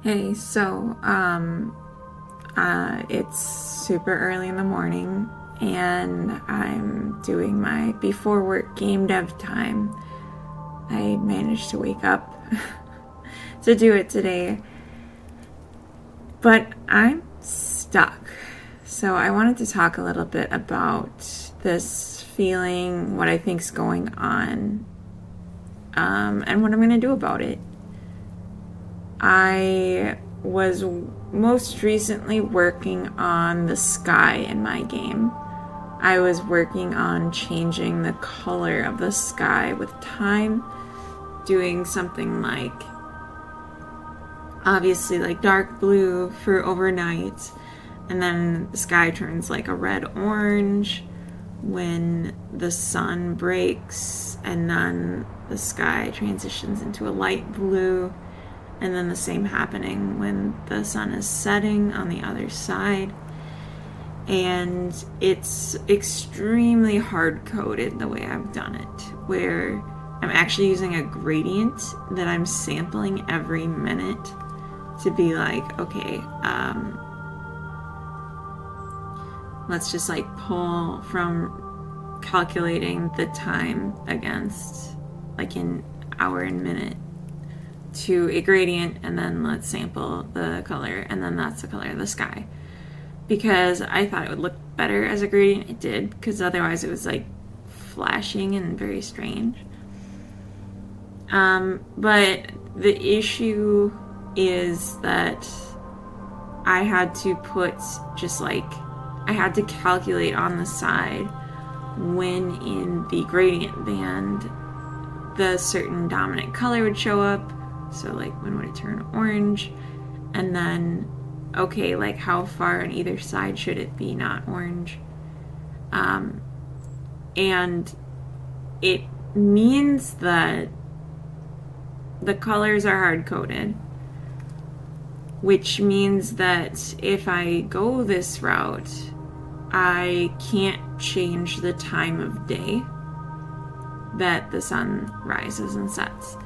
Hey, it's super early in the morning and I'm doing my before work game dev time. I managed to wake up to do it today, but I'm stuck. So I wanted to talk a little bit about this feeling, what I think's going on, and what I'm going to do about it. I was most recently working on the sky in my game. I was working on changing the color of the sky with time, doing something like obviously like dark blue for overnight, and then the sky turns like a red orange when the sun breaks, and then the sky transitions into a light blue, and then the same happening when the sun is setting on the other side. And it's extremely hard coded the way I've done it, where I'm actually using a gradient that I'm sampling every minute to be like, okay, let's just like pull from calculating the time against like an hour and minute to a gradient, and then let's sample the color, and then that's the color of the sky. Because I thought it would look better as a gradient. It did, because otherwise it was like flashing and very strange. But the issue is that I had to put I had to calculate on the side when in the gradient band the certain dominant color would show up. So like when would it turn orange? And then, okay, like how far on either side should it be not orange? And it means that the colors are hard-coded, which means that if I go this route, I can't change the time of day that the sun rises and sets.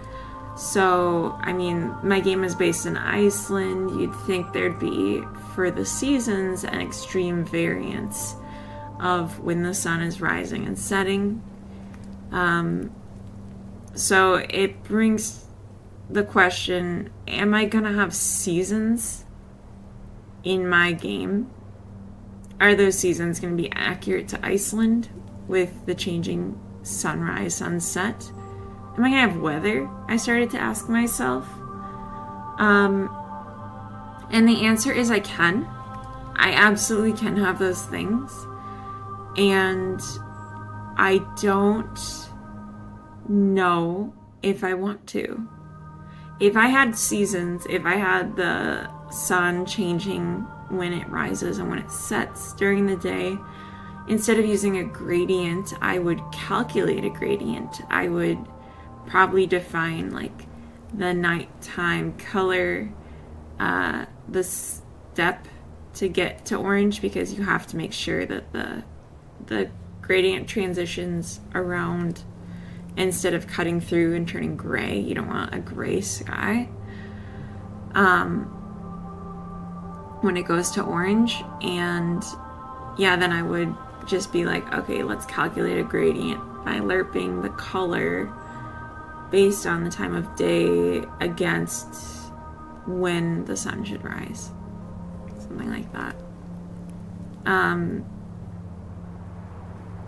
So, I mean, my game is based in Iceland. You'd think there'd be, for the seasons, an extreme variance of when the sun is rising and setting. So it brings the question, am I gonna have seasons in my game? Are those seasons gonna be accurate to Iceland with the changing sunrise, sunset? Am I gonna have weather? I started to ask myself. And the answer is I can. I absolutely can have those things. And I don't know if I want to. If I had seasons, if I had the sun changing when it rises and when it sets during the day, instead of using a gradient, I would calculate a gradient. I would probably define like the nighttime color, the step to get to orange, because you have to make sure that the gradient transitions around instead of cutting through and turning gray. You don't want a gray sky when it goes to orange. And yeah, then I would just be like, okay, let's calculate a gradient by lerping the color based on the time of day against when the sun should rise. Something like that.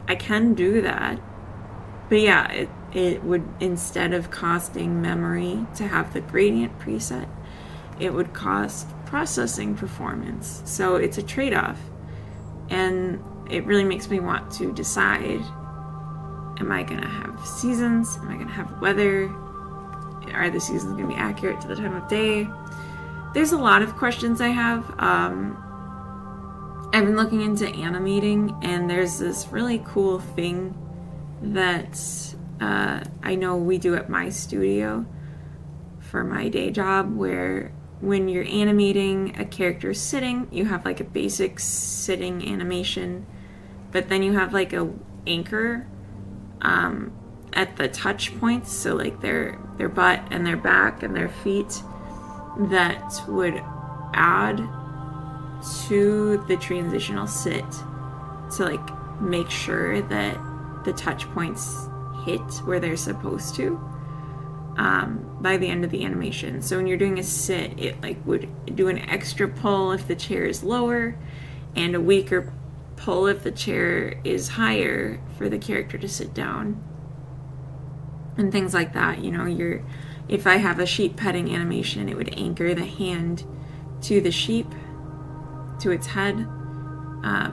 I can do that. But yeah, it would, instead of costing memory to have the gradient preset, it would cost processing performance. So it's a trade-off. And it really makes me want to decide, am I going to have seasons? Am I going to have weather? Are the seasons going to be accurate to the time of day? There's a lot of questions I have. I've been looking into animating, and there's this really cool thing that I know we do at my studio for my day job, where when you're animating a character sitting, you have like a basic sitting animation, but then you have like a anchor at the touch points, so like their butt and their back and their feet, that would add to the transitional sit to like make sure that the touch points hit where they're supposed to by the end of the animation. So when you're doing a sit, it like would do an extra pull if the chair is lower and a weaker pull if the chair is higher for the character to sit down and things like that. You know, if I have a sheep petting animation, it would anchor the hand to the sheep, to its head,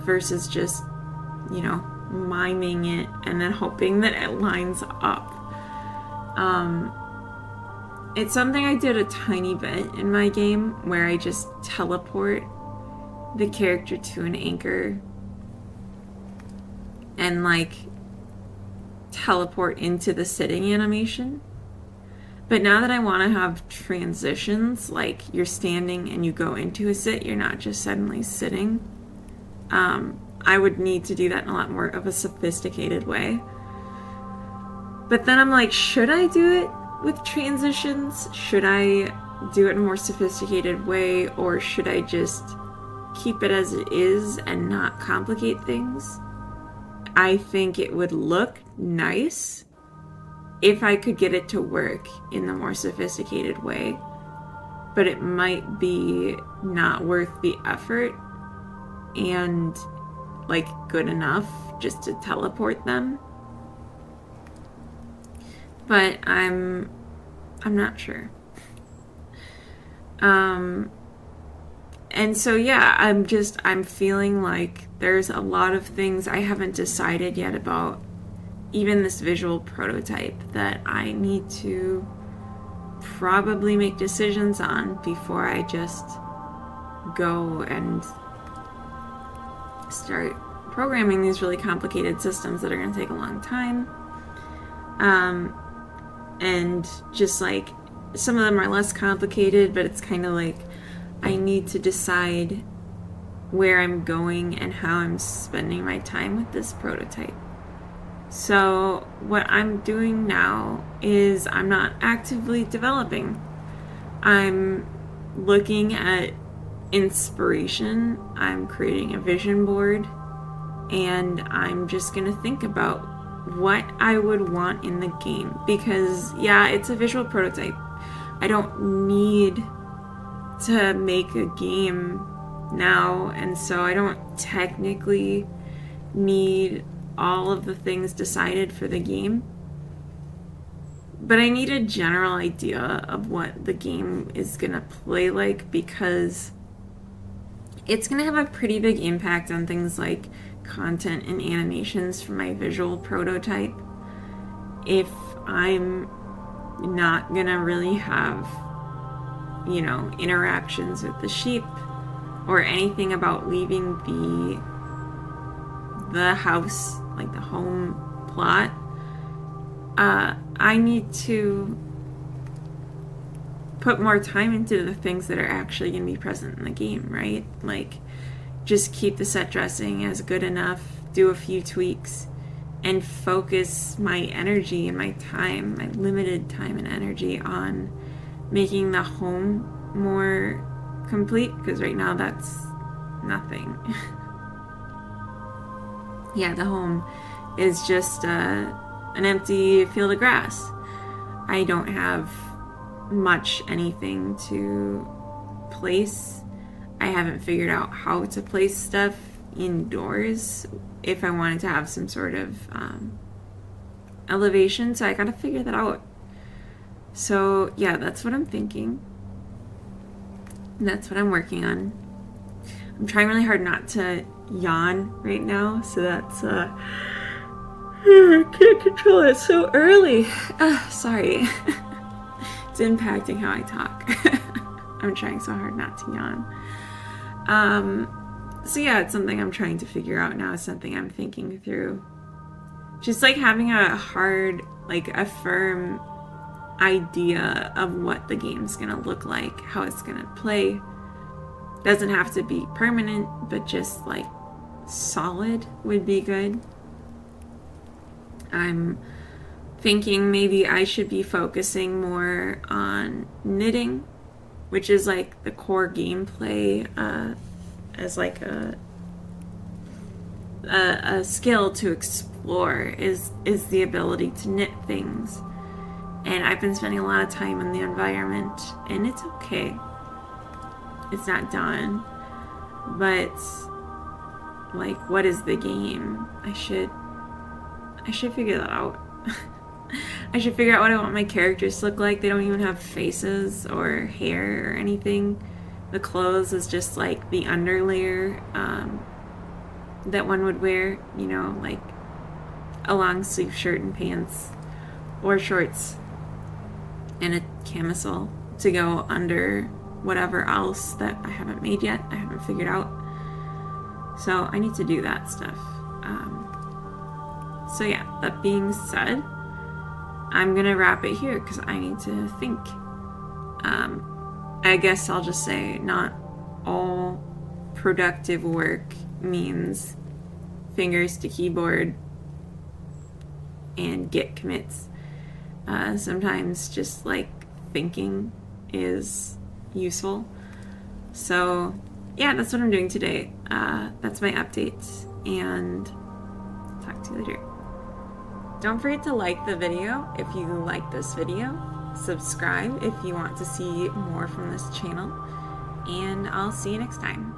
versus just, you know, miming it and then hoping that it lines up. It's something I did a tiny bit in my game where I just teleport the character to an anchor and like teleport into the sitting animation. But now that I want to have transitions, like you're standing and you go into a sit, you're not just suddenly sitting, I would need to do that in a lot more of a sophisticated way. But then I'm like, should I do it with transitions? Should I do it in a more sophisticated way, or should I just keep it as it is and not complicate things? I think it would look nice if I could get it to work in the more sophisticated way, but it might be not worth the effort and like good enough just to teleport them. But I'm not sure. And so yeah, I'm feeling like there's a lot of things I haven't decided yet about even this visual prototype that I need to probably make decisions on before I just go and start programming these really complicated systems that are going to take a long time. And just like some of them are less complicated, but it's kind of like I need to decide where I'm going and how I'm spending my time with this prototype. So what I'm doing now is I'm not actively developing. I'm looking at inspiration. I'm creating a vision board, and I'm just going to think about what I would want in the game, because yeah, it's a visual prototype. I don't need to make a game now, and so I don't technically need all of the things decided for the game, but I need a general idea of what the game is gonna play like, because it's gonna have a pretty big impact on things like content and animations for my visual prototype. If I'm not gonna really have, you know, interactions with the sheep or anything about leaving the house, like the home plot, I need to put more time into the things that are actually going to be present in the game, right? Like, just keep the set dressing as good enough, do a few tweaks, and focus my energy and my time, my limited time and energy, on making the home more complete, because right now that's nothing. Yeah, the home is just an empty field of grass. I don't have much anything to place. I haven't figured out how to place stuff indoors if I wanted to have some sort of elevation, so I gotta figure that out. So yeah, that's what I'm thinking. That's what I'm working on. I'm trying really hard not to yawn right now, so that's I can't control it so early. Sorry. It's impacting how I talk. I'm trying so hard not to yawn. So yeah, it's something I'm trying to figure out now. It's something I'm thinking through. Just like having a hard, like a firm idea of what the game's gonna look like, how it's gonna play. Doesn't have to be permanent, but just like solid would be good. I'm thinking maybe I should be focusing more on knitting which is like the core gameplay as like a skill to explore is the ability to knit things. And I've been spending a lot of time in the environment, and it's okay. It's not done. But like, what is the game? I should figure that out. I should figure out what I want my characters to look like. They don't even have faces or hair or anything. The clothes is just like the underlayer that one would wear, you know, like a long sleeve shirt and pants or shorts and a camisole to go under whatever else that I haven't made yet. I haven't figured out. So I need to do that stuff. So yeah, that being said, I'm gonna wrap it here because I need to think. I guess I'll just say not all productive work means fingers to keyboard and git commits. Sometimes just like thinking is useful. So yeah, that's what I'm doing today. That's my update, and talk to you later. Don't forget to like the video if you like this video. Subscribe if you want to see more from this channel, and I'll see you next time.